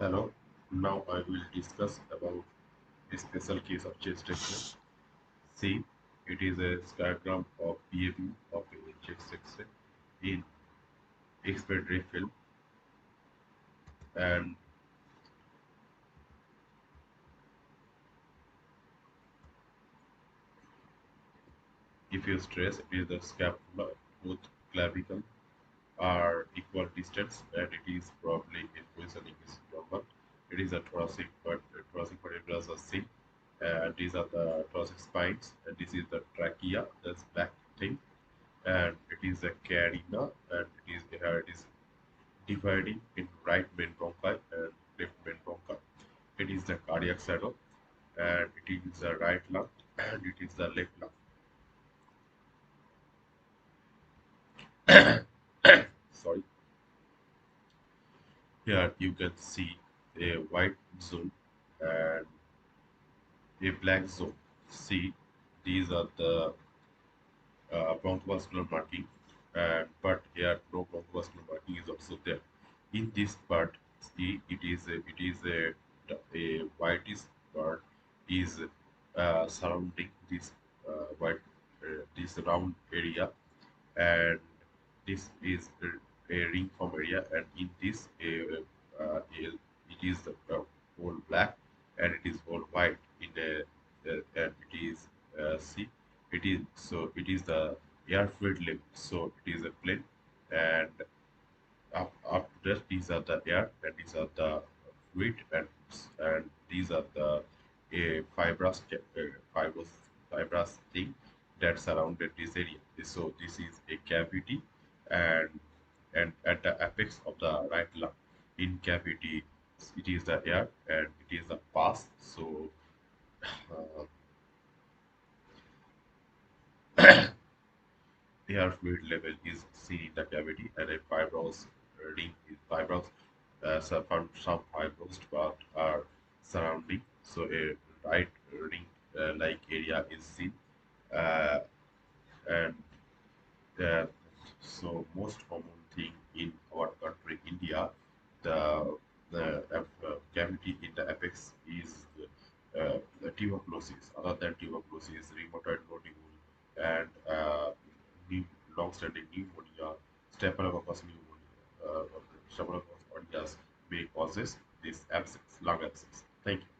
Hello, now I will discuss about a special case of chest X-ray. See, it is a diagram of behavior of a chest X-ray in expiratory film, and if you stress, it is the scapula, both clavicle are equal distance, and it is probably in positioning is normal. It is a thoracic, but thoracic vertebrae are seen, and these are the thoracic spines, and this is the trachea, that's black thing, and it is a carina, and it is dividing in right main bronchi and left main bronchi. It is the cardiac saddle, and it is the right lung, and it is the left lung. Sorry. Here you can see a white zone and a black zone. See, these are the bronchovascular marking, and but here no bronchovascular marking is also there. In this part, see, it is a whitish part is surrounding this white this round area, and this is a ring form area, and in this it is the whole black, and it is whole white in and it is see, it is the air fluid level, so it is a plane, and up to that these are the air, and these are the fluid, and these are the fibrous fibrous thing that surrounded this area. So this is a cavity, and at the apex of the right lung in cavity, it is the air and it is the pus. So uh, air fluid level is seen in the cavity, and a fibrous ring is fibrous. Some fibrous part are surrounding. So a right ring like area is seen, uh, and uh, so most common thing in our country, India, the cavity in the apex is the tuberculosis. Other than tuberculosis, rheumatoid nodule, and long-standing pneumonia, staphylococcus pneumonias may causes this abscess, lung abscess. Thank you.